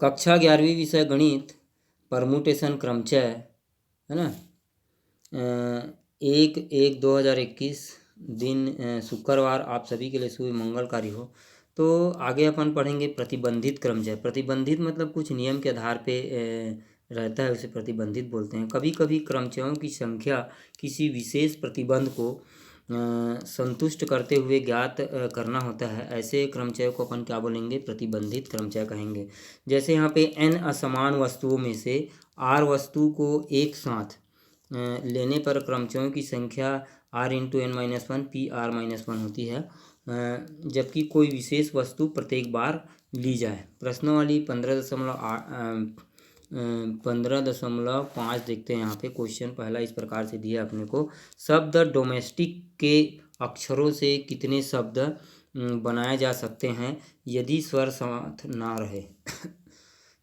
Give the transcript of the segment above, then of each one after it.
कक्षा 11वीं विषय गणित परमुटेशन क्रमचय है ना। 1/1/2021 दिन शुक्रवार आप सभी के लिए शुभ मंगलकारी हो। तो आगे अपन पढ़ेंगे प्रतिबंधित क्रमचय। प्रतिबंधित मतलब कुछ नियम के आधार पे रहता है, उसे प्रतिबंधित बोलते हैं। कभी कभी क्रमचयों की संख्या किसी विशेष प्रतिबंध को संतुष्ट करते हुए ज्ञात करना होता है। ऐसे क्रमचय को अपन क्या बोलेंगे? प्रतिबंधित क्रमचय कहेंगे। जैसे यहाँ पे n असमान वस्तुओं में से r वस्तु को एक साथ लेने पर क्रमचयों की संख्या r इंटू n-1 PR-1 होती है, जबकि कोई विशेष वस्तु प्रत्येक बार ली जाए। प्रश्नावली 15.5 देखते हैं। यहाँ पे क्वेश्चन पहला इस प्रकार से दिया अपने को, शब्द डोमेस्टिक के अक्षरों से कितने शब्द बनाए जा सकते हैं यदि स्वर साथ ना रहे।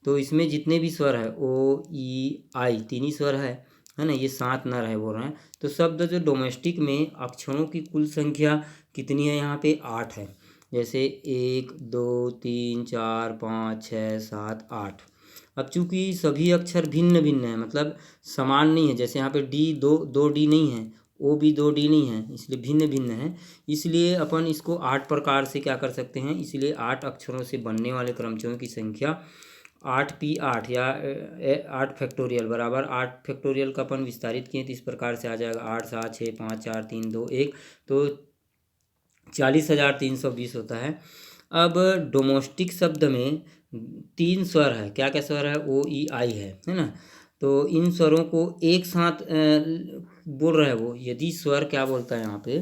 तो इसमें जितने भी स्वर है O, E, I तीन ही स्वर है ना, ये साथ ना रहे बोल रहे हैं। तो शब्द जो डोमेस्टिक में अक्षरों की कुल संख्या कितनी है? यहाँ पे 8 है। जैसे 1 2 3 4 5 6 7 8। अब चूंकि सभी अक्षर भिन्न भिन्न है, मतलब समान नहीं है, जैसे यहाँ पे D दो D नहीं है, O भी 2D नहीं है, इसलिए भिन्न भिन्न है। इसलिए अपन इसको 8 प्रकार से क्या कर सकते हैं? इसलिए 8 अक्षरों से बनने वाले क्रमचयों की संख्या 8P8 या 8 फैक्टोरियल बराबर 8 फैक्टोरियल का अपन विस्तारित किए तो इस प्रकार से आ जाएगा 8 7 6 5 4 3 2 1, तो 40,320 होता है। अब डोमेस्टिक शब्द में 3 स्वर है। क्या क्या स्वर है? O, E, I है ना। तो इन स्वरों को एक साथ बोल रहा है वो। यदि स्वर क्या बोलता है यहाँ पे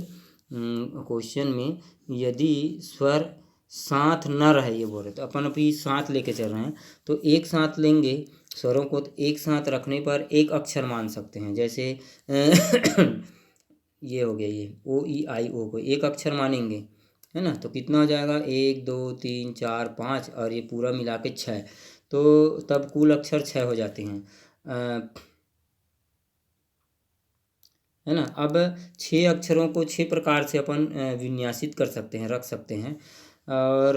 क्वेश्चन में, यदि स्वर साथ न रहे ये बोल रहे, तो अपन अभी साथ लेके चल रहे हैं, तो एक साथ लेंगे स्वरों को, तो एक साथ रखने पर एक अक्षर मान सकते हैं। जैसे ये हो गया, ये O, E, I, O को एक अक्षर मानेंगे है ना, तो कितना हो जाएगा? 1 2 3 4 5 और ये पूरा मिला के 6, तो तब कुल अक्षर 6 हो जाते हैं है ना। अब 6 अक्षरों को 6 प्रकार से अपन विन्यासित कर सकते हैं, रख सकते हैं। और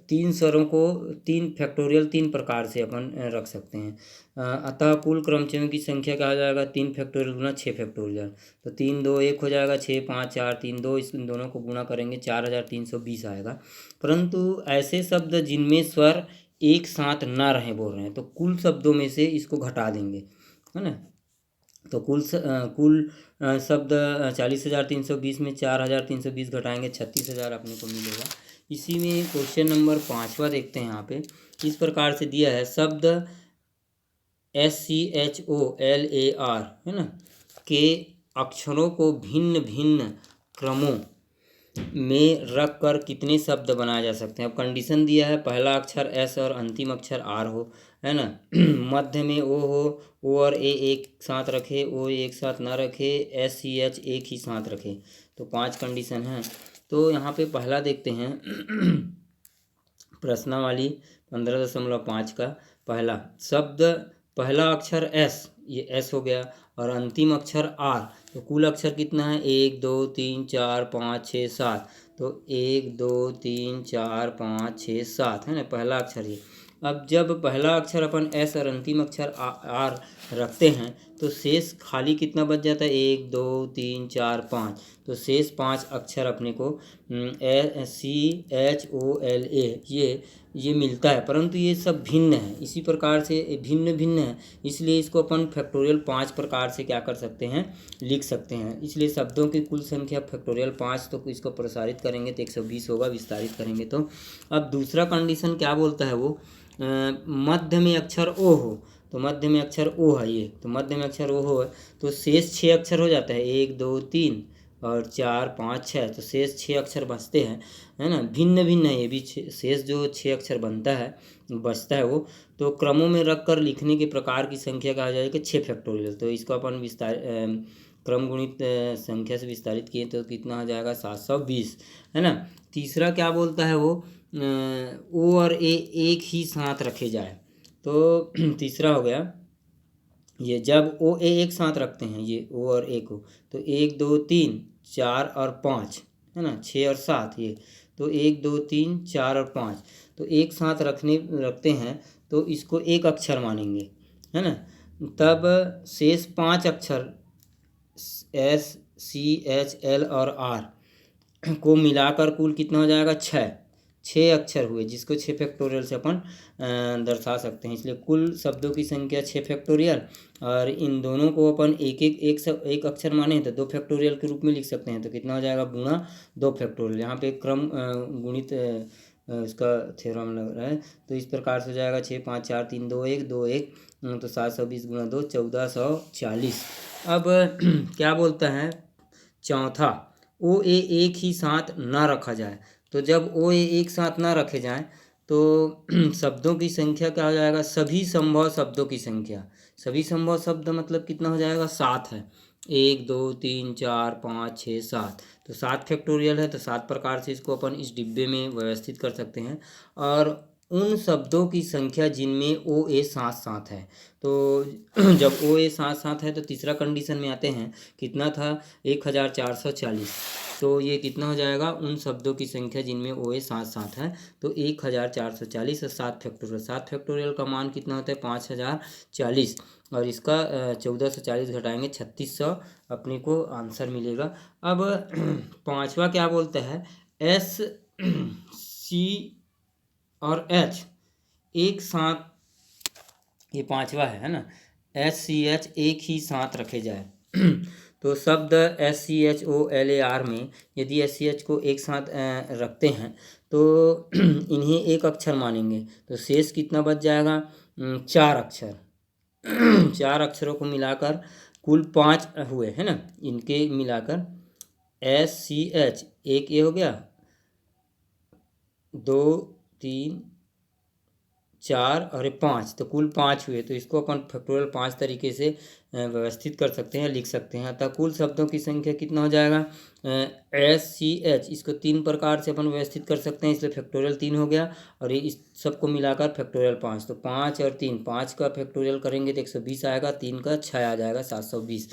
3 स्वरों को 3 फैक्टोरियल 3 प्रकार से अपन रख सकते हैं। अतः कुल क्रमचयों की संख्या क्या हो जाएगा? 3 फैक्टोरियल गुना 6 फैक्टोरियल, तो 3 2 1 हो जाएगा, 6 5 4 3 2, इस दोनों को गुणा करेंगे 4320 आएगा। परंतु ऐसे शब्द जिनमें स्वर एक साथ ना रहे बोल रहे हैं, तो कुल शब्दों में से इसको घटा देंगे है ना। तो कुल शब्द 40,320 में 4,320 घटाएंगे 36,000 अपने को मिलेगा। इसी में क्वेश्चन नंबर 5वां देखते हैं। यहाँ पे इस प्रकार से दिया है, शब्द SCHOLAR है ना के अक्षरों को भिन्न भिन्न क्रमों में रख कर कितने शब्द बनाए जा सकते हैं। अब कंडीशन दिया है, पहला अक्षर S और अंतिम अक्षर R हो है ना, मध्य में O हो, O और A एक साथ रखे, O एक साथ ना रखे, SCH एक ही साथ रखे। तो 5 कंडीशन हैं। तो यहाँ पे पहला देखते हैं प्रश्नावली 15.5 का पहला शब्द, पहला अक्षर S, ये S हो गया, और अंतिम अक्षर R, तो कुल अक्षर कितना है? 1 2 3 4 5 6 7, तो 1 2 3 4 5 6 7 है ना, पहला अक्षर ये। अब जब पहला अक्षर अपन S और अंतिम अक्षर R रखते हैं, तो शेष खाली कितना बच जाता है? 1 2 3 4 5, तो शेष 5 अक्षर अपने को SCHOLA ये मिलता है। परंतु ये सब भिन्न है, इसी प्रकार से भिन्न भिन्न है, इसलिए इसको अपन फैक्टोरियल 5 प्रकार से क्या कर सकते हैं? लिख सकते हैं। इसलिए शब्दों की कुल संख्या फैक्टोरियल 5, तो इसको प्रसारित करेंगे तो 120 होगा, विस्तारित करेंगे तो। अब दूसरा कंडीशन क्या बोलता है वो, मध्य में अक्षर O हो, तो मध्य में अक्षर O है ये, तो मध्य में अक्षर O हो तो शेष 6 अक्षर हो जाता है, 1 2 3 और 4 5 6, तो शेष 6 अक्षर बचते हैं है ना। भिन्न भिन्न है ये भी, शेष जो 6 अक्षर बनता है बचता है वो, तो क्रमों में रख कर लिखने के प्रकार की संख्या कहा जाएगा 6 फैक्टोरियल। तो इसको अपन क्रम गुणित संख्या से विस्तारित किए तो कितना हो जाएगा? 720 है ना। तीसरा क्या बोलता है वो, O और A एक ही साथ रखे जाए, तो तीसरा हो गया ये, जब O A एक साथ रखते हैं ये O और A को, तो 1 2 3 4 और 5 है ना, 6 और 7 ये, तो 1 2 3 4 और 5, तो एक साथ रखते हैं तो इसको एक अक्षर मानेंगे, है ना। तब शेष 5 अक्षर एस, सी, एच, एल और आर को मिलाकर कुल कितना हो जाएगा, 6 अक्षर हुए, जिसको 6 फैक्टोरियल से अपन दर्शा सकते हैं। इसलिए कुल शब्दों की संख्या 6 फैक्टोरियल, और इन दोनों को अपन एक अक्षर माने तो 2 फैक्टोरियल के रूप में लिख सकते हैं। तो कितना हो जाएगा, गुणा 2 फैक्टोरियल। यहाँ पे क्रम गुणित इसका थ्योरम लग रहा है। तो इस प्रकार से हो जाएगा 6, 5, 4, 3, 2, 1, 2, 1, तो 720 गुणा 2 1440। अब क्या बोलता है चौथा, ओ ए एक ही साथ ना रखा जाए। तो जब ओ ए एक साथ ना रखे जाएं तो शब्दों की संख्या क्या हो जाएगा, सभी संभव शब्दों की संख्या। सभी संभव शब्द मतलब कितना हो जाएगा, 7 है। 1, 2, 3, 4, 5, 6, 7, तो 7 फैक्टोरियल है। तो 7 प्रकार से इसको अपन इस डिब्बे में व्यवस्थित कर सकते हैं। और उन शब्दों की संख्या जिनमें ओ ए साथ साथ है। तो जब ओ ए साथ साथ है तो तीसरा कंडीशन में आते हैं, कितना था, 1440। तो ये कितना हो जाएगा, उन शब्दों की संख्या जिनमें ओ ए साथ साथ है। तो 1440 और 7 फैक्टोरियल का मान कितना होता है, 5040, और इसका 1440 घटाएंगे 3600, अपने को आंसर मिलेगा। अब पांचवा क्या बोलता है, एस, सी और एच एक साथ, ये पांचवा है ना, एस, सी, एच एक ही साथ रखे जाए। तो शब्द S, C, H, O, L, A, R में यदि एस, सी, एच को एक साथ रखते हैं तो इन्हें एक अक्षर मानेंगे। तो शेष कितना बच जाएगा, 4 अक्षर। 4 अक्षरों को मिलाकर कुल 5 हुए, है ना। इनके मिलाकर एस, सी, एच, एक ये हो गया, 2, 3, 4 और 5, तो कुल 5 हुए। तो इसको अपन फैक्टोरियल 5 तरीके से व्यवस्थित कर सकते हैं, लिख सकते हैं। अतः कुल शब्दों की संख्या कितना हो जाएगा, एस, सी, एच, इसको 3 प्रकार से अपन व्यवस्थित कर सकते हैं, इसलिए फैक्टोरियल 3 हो गया। और ये इस सबको मिलाकर फैक्टोरियल 5, तो 5 और 3, 5 का फैक्टोरियल करेंगे तो 120 आएगा, 3 का 6 आ जाएगा, 720।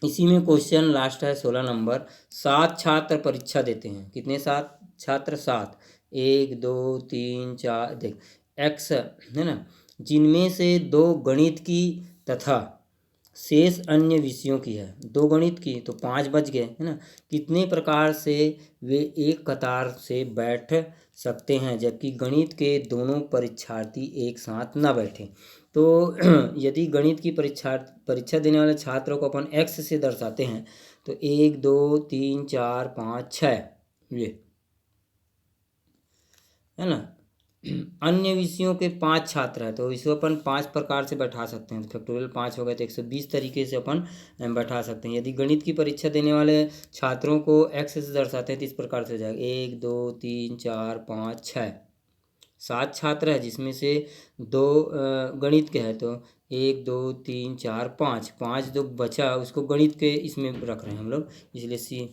इसी में क्वेश्चन लास्ट है 16 नंबर। 7 छात्र परीक्षा देते हैं, कितने 7 छात्र, 7, 1, 2, 3, 4, देख एक्स है ना, जिनमें से 2 गणित की तथा शेष अन्य विषयों की है। 2 गणित की तो 5 बच गए, है ना। कितने प्रकार से वे एक कतार से बैठ सकते हैं जबकि गणित के दोनों परीक्षार्थी एक साथ न बैठे। तो यदि गणित की परीक्षा देने वाले छात्रों को अपन एक्स से दर्शाते हैं तो 1, 2, 3, 4, 5, 6, ये है ना। अन्य विषयों के 5 छात्र हैं तो इसको अपन 5 प्रकार से बैठा सकते हैं। तो फैक्टोरियल 5 हो गए तो 120 तरीके से अपन बैठा सकते हैं। यदि गणित की परीक्षा देने वाले छात्रों को एक्स से दर्शाते हैं तो इस प्रकार से हो जाएगा 1, 2, 3, 4, 5, 6, 7 छात्र है जिसमें से 2 गणित के हैं। तो 1, 2, 3, 4, 5, 5 जो बचा उसको गणित के इसमें रख रहे हैं हम लोग, इसलिए सी।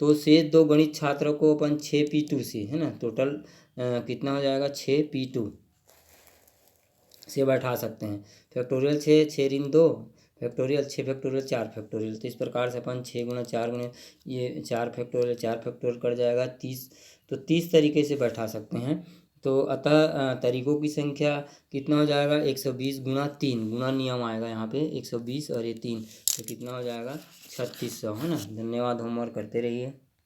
तो शेष 2 गणित छात्रों को अपन 6P2 से, है ना, टोटल कितना हो जाएगा, 6P2 से बैठा सकते हैं। फैक्टोरियल 6, 6 ऋण 2 फैक्टोरियल, 6 फैक्टोरियल 4 फैक्टोरियल। तो इस प्रकार से अपन 6 गुना 4 गुना ये 4 फैक्टोरियल 4 फैक्टोरियल कर जाएगा 30। तो 30 तरीके से बैठा सकते हैं। तो अतः तरीकों की संख्या कितना हो जाएगा, 120 गुना 3, गुना नियम आएगा यहाँ पे, 120 और ये 3, तो कितना हो जाएगा 3600, है ना। धन्यवाद, होमवर्क करते रहिए।